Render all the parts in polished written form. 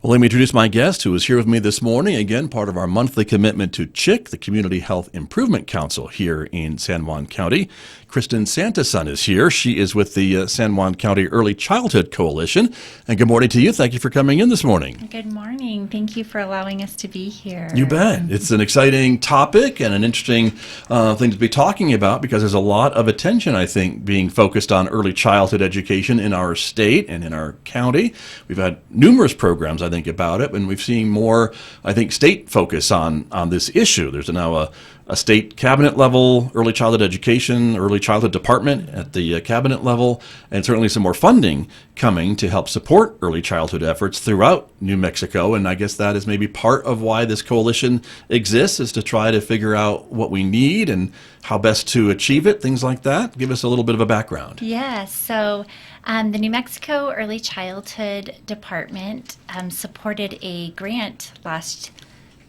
Well, let me introduce my guest who is here with me this morning. Again, part of our monthly commitment to CHIC, the Community Health Improvement Council here in San Juan County. Kristen Santason is here. She is with the San Juan County Early Childhood Coalition. And good morning to you. Thank you for coming in this morning. Good morning. Thank you for allowing us to be here. You bet. It's an exciting topic and an interesting thing to be talking about because there's a lot of attention, I think, being focused on early childhood education in our state and in our county. We've had numerous programs, I think, about it, and we've seen more, I think, state focus on this issue. There's now a state cabinet level early childhood education, early childhood department at the cabinet level, and certainly some more funding coming to help support early childhood efforts throughout New Mexico. And I guess that is maybe part of why this coalition exists, is to try to figure out what we need and how best to achieve it, things like that. Give us a little bit of a background. Yes. So the New Mexico Early Childhood Department supported a grant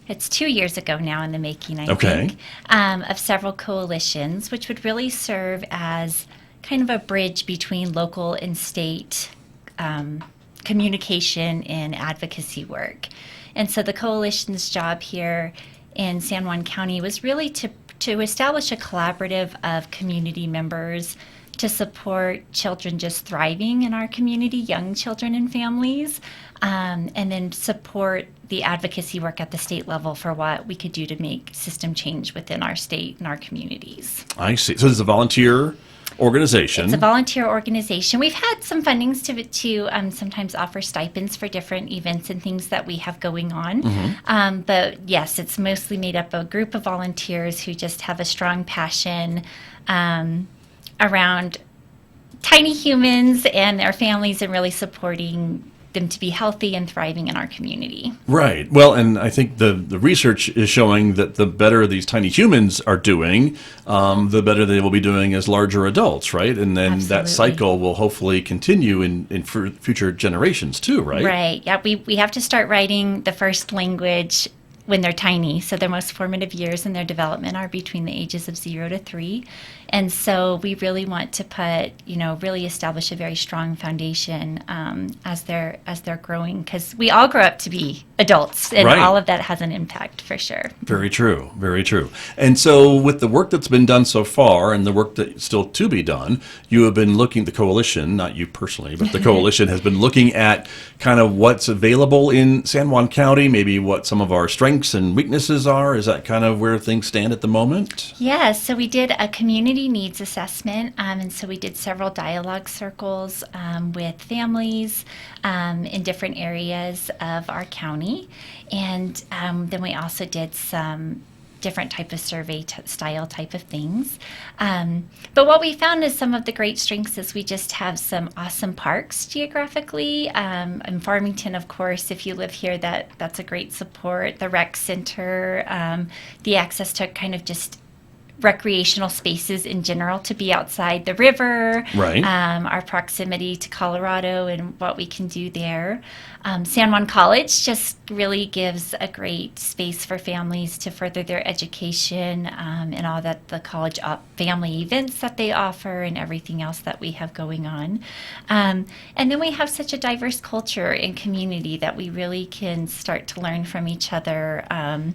it's 2 years ago now in the making, I think, of several coalitions, which would really serve as kind of a bridge between local and state communication and advocacy work. And so the coalition's job here in San Juan County was really to establish a collaborative of community members to support children just thriving in our community, young children and families, and then support the advocacy work at the state level for what we could do to make system change within our state and our communities. I see. So this is a volunteer organization. It's a volunteer organization. We've had some fundings to sometimes offer stipends for different events and things that we have going on. Mm-hmm. But yes, it's mostly made up of a group of volunteers who just have a strong passion around tiny humans and their families and really supporting them to be healthy and thriving in our community. Right. Well, and I think the research is showing that the better these tiny humans are doing, the better they will be doing as larger adults, right? And then Absolutely. That cycle will hopefully continue in future generations too, right? Right. Yeah, we have to start writing the first language when they're tiny. So their most formative years in their development are between the ages of 0 to 3. And so we really want to really establish a very strong foundation as they're growing, because we all grow up to be adults, and all of that has an impact for sure. Very true, very true. And so with the work that's been done so far and the work that's still to be done, you have been looking, the coalition, not you personally, but the coalition has been looking at kind of what's available in San Juan County, maybe what some of our strengths and weaknesses are. Is that kind of where things stand at the moment? Yes, so we did a community needs assessment, and so we did several dialogue circles with families in different areas of our county, and then we also did some different type of survey style type of things. But what we found is some of the great strengths is we just have some awesome parks geographically. In Farmington, of course, if you live here, that's a great support. The rec center, the access to kind of just recreational spaces in general, to be outside the river, our proximity to Colorado and what we can do there. San Juan College just really gives a great space for families to further their education and all that the college family events that they offer and everything else that we have going on. And then we have such a diverse culture and community that we really can start to learn from each other and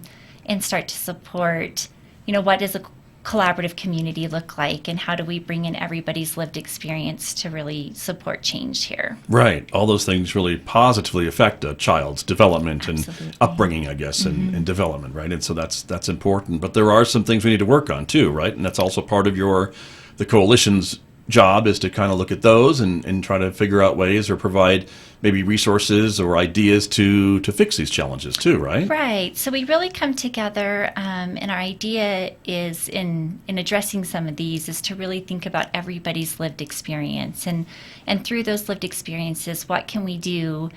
start to support, what does a collaborative community look like, and how do we bring in everybody's lived experience to really support change here? Right. All those things really positively affect a child's development Absolutely. And upbringing, I guess, and development, right? And so that's important. But there are some things we need to work on too, right? And that's also part of the coalition's job, is to kind of look at those and try to figure out ways or provide maybe resources or ideas to fix these challenges too, right? Right. So we really come together, and our idea is in addressing some of these is to really think about everybody's lived experience, and through those lived experiences, what can we do,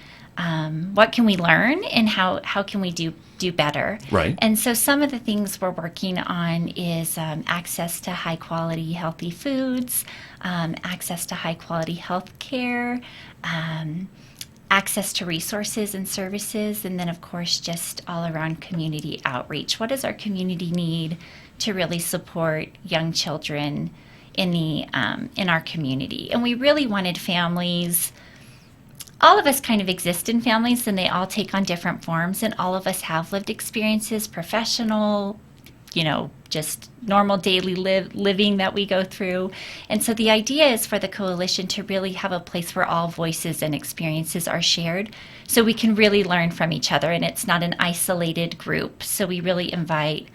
what can we learn, and how can we do better. Right. And so some of the things we're working on is access to high quality healthy foods, access to high quality health care, access to resources and services, and then of course just all around community outreach. What does our community need to really support young children in our community? And we really wanted families all of us kind of exist in families, and they all take on different forms, and all of us have lived experiences, professional, just normal daily living that we go through. And so the idea is for the coalition to really have a place where all voices and experiences are shared, so we can really learn from each other, and it's not an isolated group. So we really invite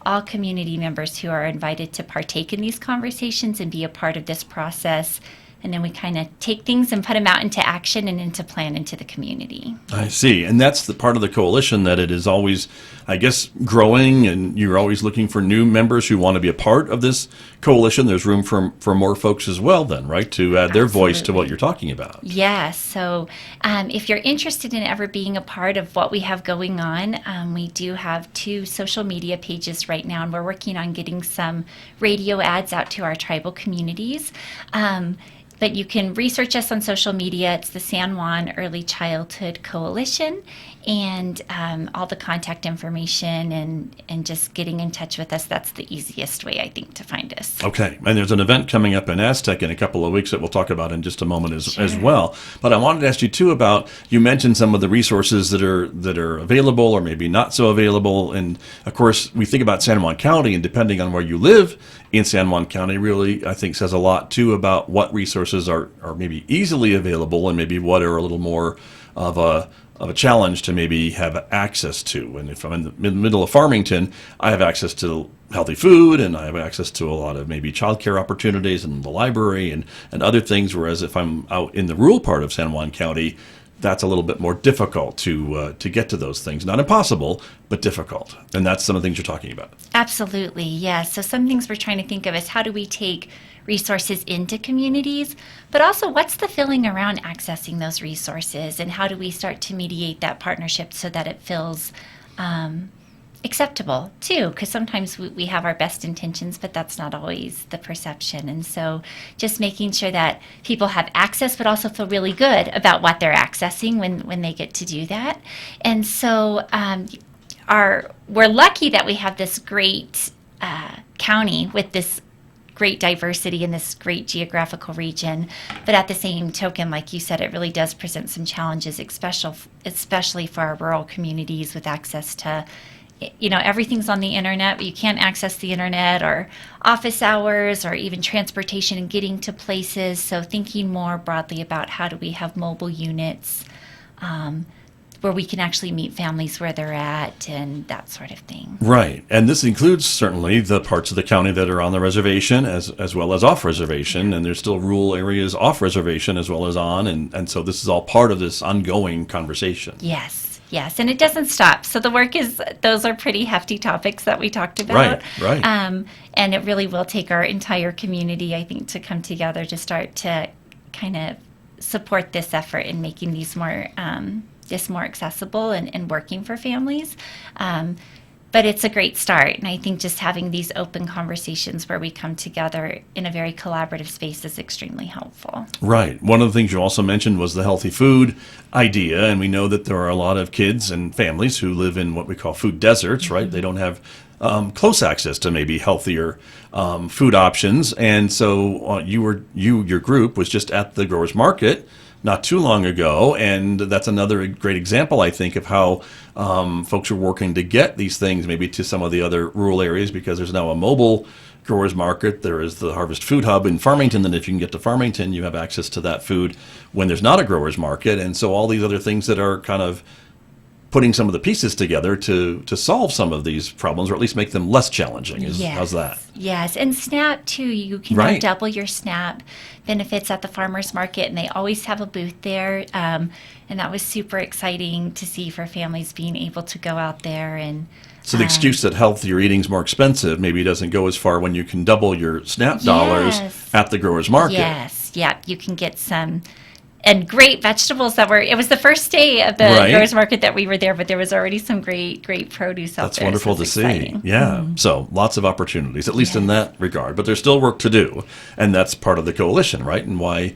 all community members who are invited to partake in these conversations and be a part of this process. And then we kind of take things and put them out into action and into plan into the community. I see. And that's the part of the coalition, that it is always, I guess, growing, and you're always looking for new members who want to be a part of this coalition. There's room for more folks as well then, right, to add their voice to what you're talking about. Yes. So if you're interested in ever being a part of what we have going on, we do have 2 social media pages right now, and we're working on getting some radio ads out to our tribal communities. But you can research us on social media. It's the San Juan Early Childhood Coalition, and all the contact information and just getting in touch with us. That's the easiest way, I think, to find us. Okay. And there's an event coming up in Aztec in a couple of weeks that we'll talk about in just a moment as well. But I wanted to ask you, too, about, you mentioned some of the resources that are available or maybe not so available. And, of course, we think about San Juan County, and depending on where you live in San Juan County really, I think, says a lot, too, about what resources are maybe easily available and maybe what are a little more of a challenge to maybe have access to. And if I'm in the middle of Farmington, I have access to healthy food, and I have access to a lot of maybe childcare opportunities and the library and other things, whereas if I'm out in the rural part of San Juan County, that's a little bit more difficult to get to those things. Not impossible, but difficult. And that's some of the things you're talking about. Absolutely, yes. So some things we're trying to think of is how do we take resources into communities, but also what's the feeling around accessing those resources, and how do we start to mediate that partnership so that it feels acceptable too, because sometimes we have our best intentions, but that's not always the perception. And so just making sure that people have access, but also feel really good about what they're accessing when they get to do that. And so we're lucky that we have this great county with this great diversity in this great geographical region, but at the same token, like you said, it really does present some challenges, especially for our rural communities with access to, everything's on the internet, but you can't access the internet, or office hours, or even transportation and getting to places. So thinking more broadly about how do we have mobile units where we can actually meet families where they're at and that sort of thing. Right. And this includes certainly the parts of the county that are on the reservation as well as off reservation. And there's still rural areas off reservation as well as on. And so this is all part of this ongoing conversation. Yes. Yes. And it doesn't stop. So the work those are pretty hefty topics that we talked about. Right. And it really will take our entire community, I think, to come together to start to kind of support this effort in making these more accessible and working for families. But it's a great start. And I think just having these open conversations where we come together in a very collaborative space is extremely helpful. Right. One of the things you also mentioned was the healthy food idea. And we know that there are a lot of kids and families who live in what we call food deserts, mm-hmm. right? They don't have close access to maybe healthier food options. And so your group was just at the Growers Market not too long ago, and that's another great example, I think, of how folks are working to get these things maybe to some of the other rural areas, because there's now a mobile Growers Market. There is the Harvest Food Hub in Farmington, and if you can get to Farmington, you have access to that food when there's not a Growers Market. And so all these other things that are kind of putting some of the pieces together to solve some of these problems, or at least make them less challenging. How's that? Yes, and SNAP, too. You can now double your SNAP benefits at the farmers market, and they always have a booth there. And that was super exciting to see for families being able to go out there. And so the excuse that healthier eating is more expensive maybe doesn't go as far when you can double your SNAP dollars at the growers market. Yes, yeah, you can get some. And great vegetables it was the first day of the growers market that we were there, but there was already some great produce out there. That's wonderful to see. Yeah. Mm-hmm. So lots of opportunities, at least in that regard. But there's still work to do. And that's part of the coalition, right? And why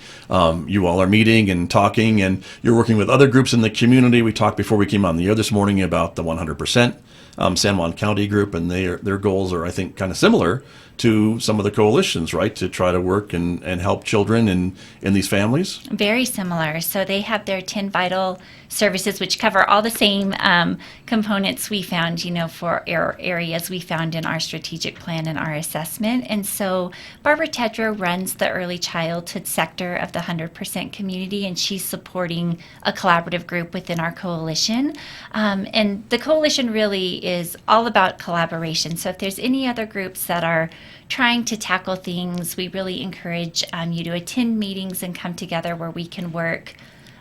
you all are meeting and talking, and you're working with other groups in the community. We talked before we came on the air this morning about the 100% San Juan County group, and their goals are, I think, kind of similar to some of the coalitions, right? To try to work and help children in these families. Very similar. So they have their 10 vital services, which cover all the same components we found, for areas we found in our strategic plan and our assessment. And so Barbara Tedrow runs the early childhood sector of the 100% community, and she's supporting a collaborative group within our coalition. And the coalition really is all about collaboration. So if there's any other groups that are trying to tackle things, we really encourage you to attend meetings and come together where we can work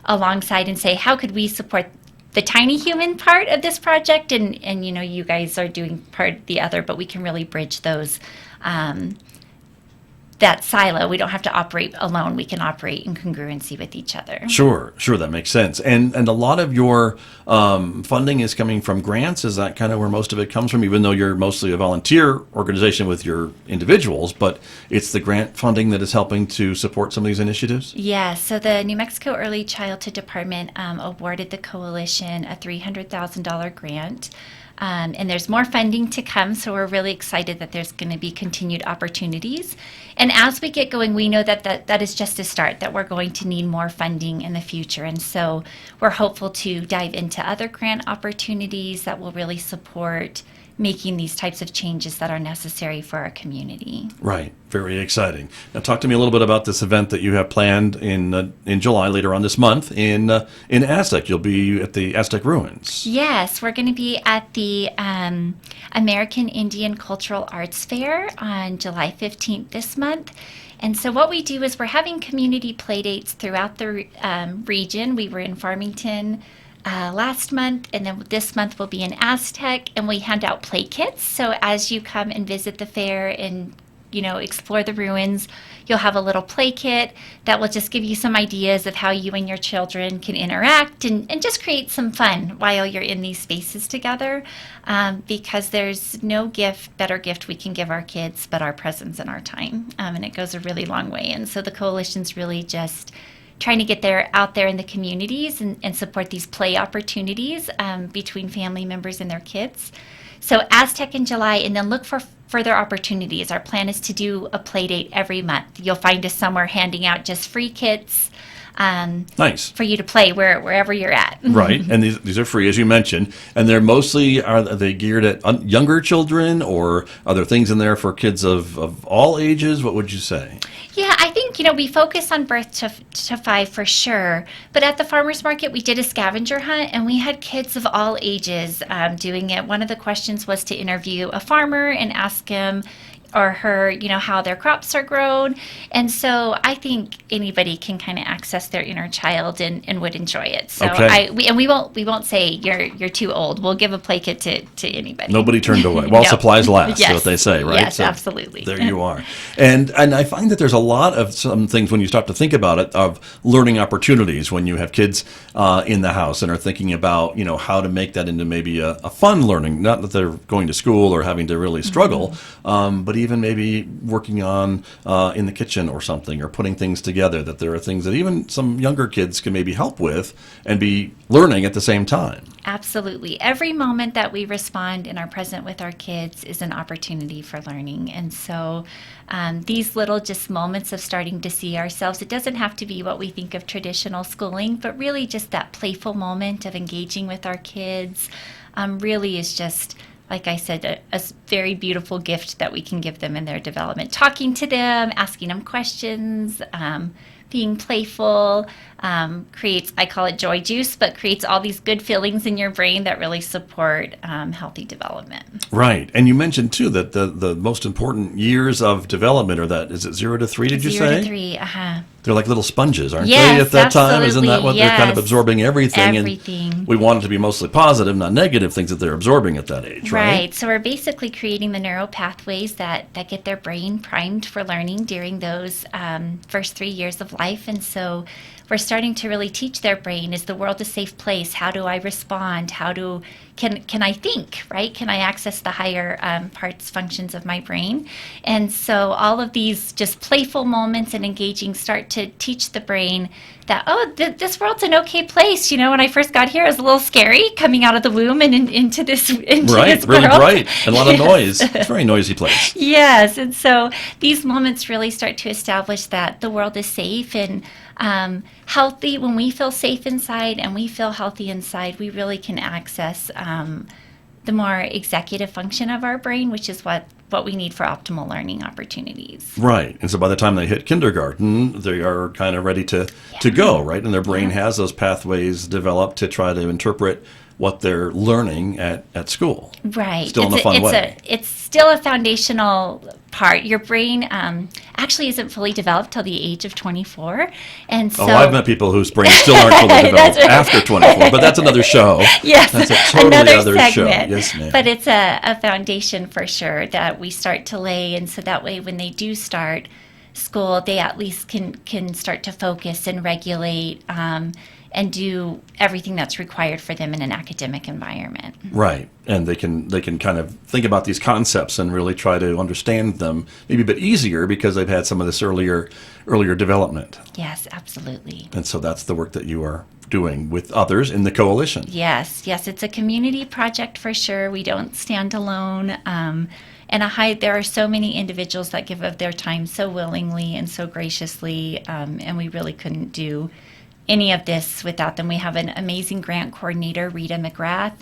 alongside and say, how could we support the tiny human part of this project? And you guys are doing part of the other, but we can really bridge those, that silo. We don't have to operate alone. We can operate in congruency with each other. Sure, that makes sense. And a lot of your funding is coming from grants. Is that kind of where most of it comes from, even though you're mostly a volunteer organization with your individuals, but it's the grant funding that is helping to support some of these initiatives? Yeah, so the New Mexico Early Childhood Department awarded the coalition a $300,000 grant. And there's more funding to come, so we're really excited that there's going to be continued opportunities. And as we get going, we know that is just a start, that we're going to need more funding in the future. And so we're hopeful to dive into other grant opportunities that will really support making these types of changes that are necessary for our community. Right. Very exciting. Now, talk to me a little bit about this event that you have planned in July, later on this month, in Aztec. You'll be at the Aztec Ruins. Yes, we're going to be at the American Indian Cultural Arts Fair on July 15th this month. And so what we do is we're having community play dates throughout the region. We were in Farmington last month, and then this month we'll be in Aztec, and we hand out play kits. So as you come and visit the fair and explore the ruins, you'll have a little play kit that will just give you some ideas of how you and your children can interact and just create some fun while you're in these spaces together, because there's no better gift we can give our kids but our presence and our time, and it goes a really long way. And so the coalition's really just trying to get out there in the communities and support these play opportunities between family members and their kids. So Aztec in July, and then look for further opportunities. Our plan is to do a play date every month. You'll find us somewhere handing out just free kits. Nice. For you to play wherever you're at. Right, and these are free, as you mentioned, and they're mostly, are they geared at younger children, or are there things in there for kids of all ages? What would you say? Yeah, I think, we focus on birth to 5 for sure, but at the farmers market we did a scavenger hunt, and we had kids of all ages doing it. One of the questions was to interview a farmer and ask him or her, how their crops are grown. And so I think anybody can kind of access their inner child and would enjoy it. So okay. we won't say you're too old. We'll give a play kit to anybody. Nobody turned away. While supplies last, yes. is what they say, right? Yes, so absolutely. There you are. And I find that there's a lot of some things, when you start to think about it, of learning opportunities when you have kids in the house and are thinking about, how to make that into maybe a fun learning, not that they're going to school or having to really struggle, but even maybe working on in the kitchen or something, or putting things together, that there are things that even some younger kids can maybe help with and be learning at the same time. Absolutely. Every moment that we respond and are present with our kids is an opportunity for learning. And so these little just moments of starting to see ourselves, it doesn't have to be what we think of traditional schooling, but really just that playful moment of engaging with our kids really is just, like I said, a very beautiful gift that we can give them in their development. Talking to them, asking them questions, being playful, creates, I call it joy juice, but creates all these good feelings in your brain that really support healthy development. Right. And you mentioned, too, that the most important years of development are is it 0 to 3, did you say? 0 to 3, uh-huh. They're like little sponges, aren't yes, they, at that time? Isn't that what yes. they're kind of absorbing everything? Everything. And we want it to be mostly positive, not negative things that they're absorbing at that age, right? Right. So we're basically creating the neural pathways that get their brain primed for learning during those first 3 years of life. And so we're starting to really teach their brain, is the world a safe place? How do I respond? Can I think, right? Can I access the higher functions of my brain? And so all of these just playful moments and engaging start to teach the brain that, this world's an okay place. When I first got here, it was a little scary coming out of the womb and into this world. Right, really bright, and a lot of noise. It's a very noisy place. Yes, and so these moments really start to establish that the world is safe, and Healthy, when we feel safe inside and we feel healthy inside, we really can access the more executive function of our brain, which is what we need for optimal learning opportunities. Right. And so by the time they hit kindergarten, they are kind of ready to go, right? And their brain has those pathways developed to try to interpret what they're learning at school. Right. Still in a fun way. It's still a foundational part. Your brain actually isn't fully developed till the age of 24. And so I've met people whose brains still aren't fully developed right. after 24, but that's another show. Yes, That's a totally another other segment. show. Yes, ma'am. But it's a foundation for sure that we start to lay, and so that way when they do start school, they at least can start to focus and regulate and do everything that's required for them in an academic environment. Right. And they can kind of think about these concepts and really try to understand them maybe a bit easier because they've had some of this earlier development. Yes, absolutely. And so that's the work that you are doing with others in the coalition. Yes, it's a community project for sure. We don't stand alone. And there are so many individuals that give of their time so willingly and so graciously, and we really couldn't do any of this without them. We have an amazing grant coordinator, Rita McGrath,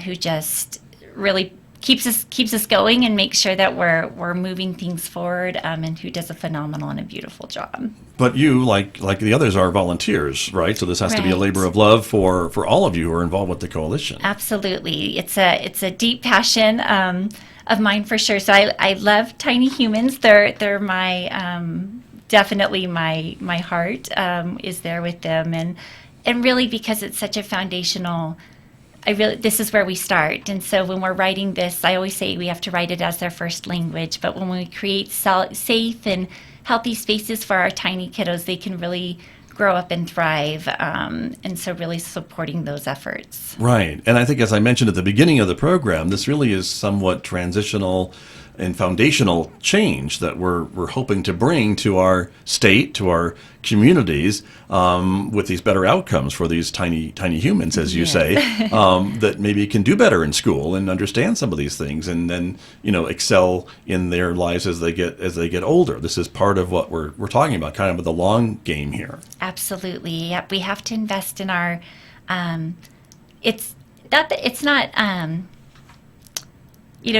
who just really keeps us going and makes sure that we're moving things forward, and who does a phenomenal and a beautiful job. But you, like the others, are volunteers, right? So this has to be a Right. labor of love for all of you who are involved with the coalition. Absolutely, it's a deep passion of mine for sure. So I love tiny humans. They're my definitely my heart is there with them, and really because it's such a foundational. This is where we start. And so when we're writing this, I always say we have to write it as their first language. But when we create safe and healthy spaces for our tiny kiddos, they can really grow up and thrive. And so really supporting those efforts. Right. And I think, as I mentioned at the beginning of the program, this really is somewhat transitional and foundational change that we're hoping to bring to our state, to our communities, with these better outcomes for these tiny humans, as you say, that maybe can do better in school and understand some of these things, and then excel in their lives as they get older. This is part of what we're talking about, kind of the long game here. Absolutely. Yep. We have to invest in our. It's not.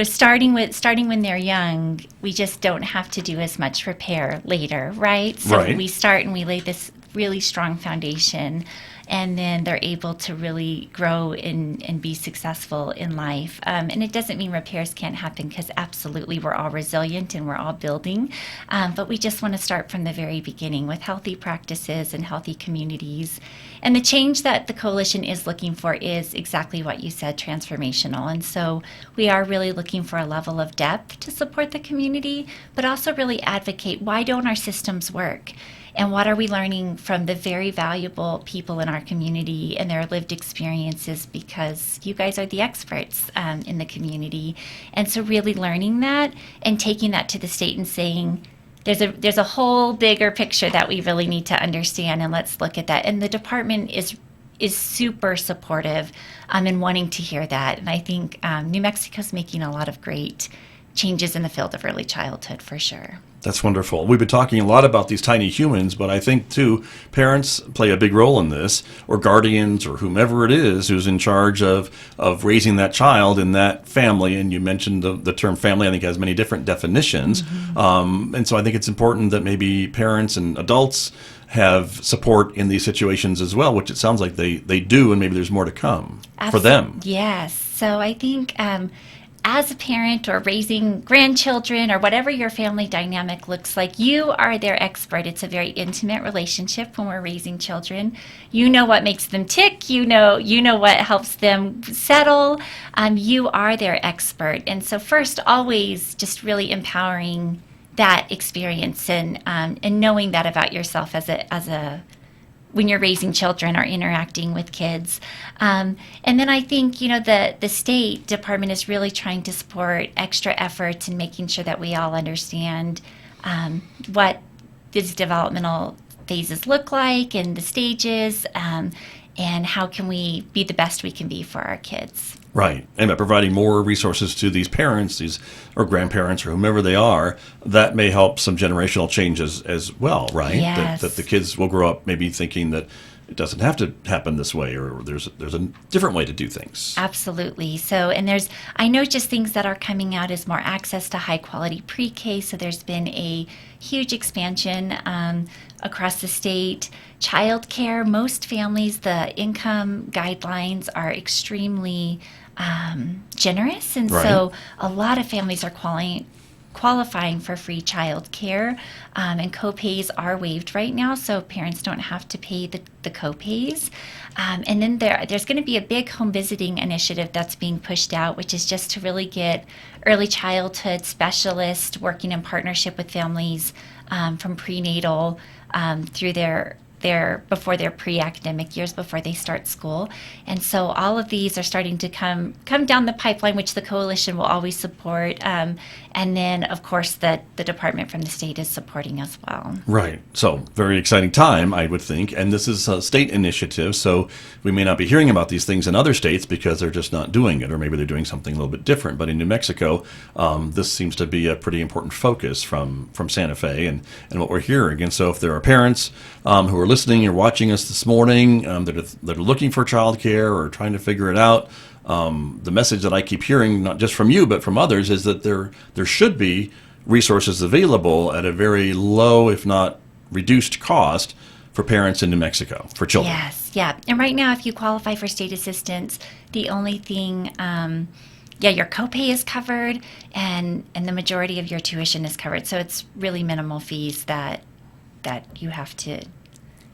Starting when they're young, we just don't have to do as much repair later, right? So Right. we start and we lay this really strong foundation, and then they're able to really grow and be successful in life. And it doesn't mean repairs can't happen, because absolutely we're all resilient and we're all building. But we just want to start from the very beginning with healthy practices and healthy communities. And the change that the coalition is looking for is exactly what you said, transformational. And so we are really looking for a level of depth to support the community, but also really advocate, why don't our systems work? And what are we learning from the very valuable people in our community and their lived experiences, because you guys are the experts in the community. And so really learning that and taking that to the state and saying, there's a whole bigger picture that we really need to understand, and let's look at that. And the department is super supportive in wanting to hear that. And I think New Mexico's making a lot of great changes in the field of early childhood for sure. That's wonderful. We've been talking a lot about these tiny humans, but I think, too, parents play a big role in this, or guardians, or whomever it is who's in charge of raising that child in that family. And you mentioned the term family, I think, has many different definitions. Mm-hmm. And so I think it's important that maybe parents and adults have support in these situations as well, which it sounds like they do, and maybe there's more to come for them. Yes. So I think as a parent or raising grandchildren or whatever your family dynamic looks like, you are their expert. It's a very intimate relationship when we're raising children. You know what makes them tick. You know what helps them settle. You are their expert. And so first, always just really empowering that experience and knowing that about yourself as a when you're raising children or interacting with kids. And then I think, the State Department is really trying to support extra efforts in making sure that we all understand what these developmental phases look like and the stages, and how can we be the best we can be for our kids. Right. And by providing more resources to these parents, or grandparents or whomever they are, that may help some generational changes as well, right? Yes. That the kids will grow up maybe thinking that it doesn't have to happen this way, or there's a different way to do things. Absolutely. So, and I know just things that are coming out is more access to high quality pre-K. So there's been a huge expansion across the state. Childcare, most families, the income guidelines are extremely generous. And so a lot of families are qualifying for free child care, and co-pays are waived right now, so parents don't have to pay the co-pays. And then there's going to be a big home visiting initiative that's being pushed out, which is just to really get early childhood specialists working in partnership with families from prenatal through their before their pre-academic years, before they start school. And so all of these are starting to come down the pipeline, which the coalition will always support. And then, of course, the department from the state is supporting as well. Right. So very exciting time, I would think. And this is a state initiative, so we may not be hearing about these things in other states because they're just not doing it, or maybe they're doing something a little bit different. But in New Mexico, this seems to be a pretty important focus from Santa Fe and what we're hearing. And so if there are parents who are listening or watching us this morning that are looking for childcare or trying to figure it out, the message that I keep hearing, not just from you, but from others, is that there should be resources available at a very low, if not reduced cost for parents in New Mexico, for children. Yes, yeah. And right now, if you qualify for state assistance, the only thing, your copay is covered, and the majority of your tuition is covered. So it's really minimal fees that you have to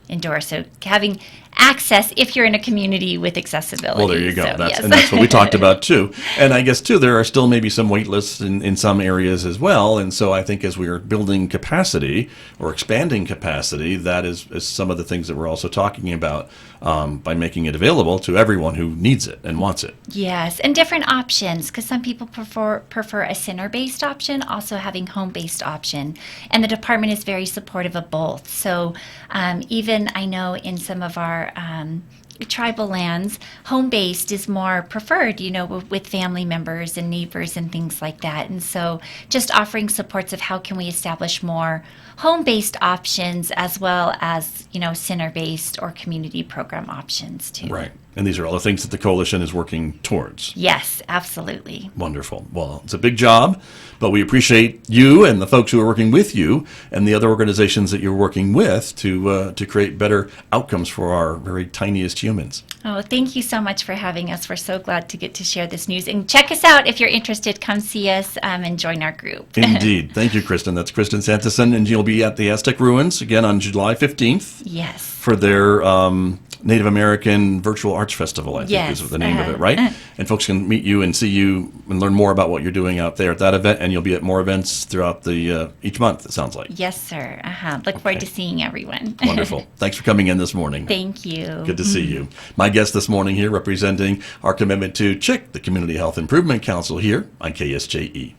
endure. So having access if you're in a community with accessibility. Well, there you go. So, yes. And that's what we talked about too. And I guess too, there are still maybe some wait lists in some areas as well. And so I think as we are building capacity or expanding capacity, that is some of the things that we're also talking about by making it available to everyone who needs it and wants it. Yes, and different options, because some people prefer a center-based option, also having home-based option. And the department is very supportive of both. So even I know in some of our tribal lands, home-based is more preferred, with family members and neighbors and things like that. And so just offering supports of how can we establish more home-based options as well as, center-based or community program options too. Right. And these are all the things that the coalition is working towards. Yes, absolutely. Wonderful. Well, it's a big job, but we appreciate you and the folks who are working with you and the other organizations that you're working with to create better outcomes for our very tiniest humans. Oh, thank you so much for having us. We're so glad to get to share this news. And check us out if you're interested. Come see us and join our group. Indeed. Thank you, Kristen. That's Kristen Sanderson, and you'll be at the Aztec Ruins again on July 15th. Yes. For their Native American Virtual Arts Festival, I think is the name of it, right? And folks can meet you and see you and learn more about what you're doing out there at that event, and you'll be at more events throughout the each month, it sounds like. Yes, sir. Look forward to seeing everyone. Wonderful. Thanks for coming in this morning. Thank you. Good to see you. My guest this morning here representing our commitment to CHIC, the Community Health Improvement Council here on KSJE.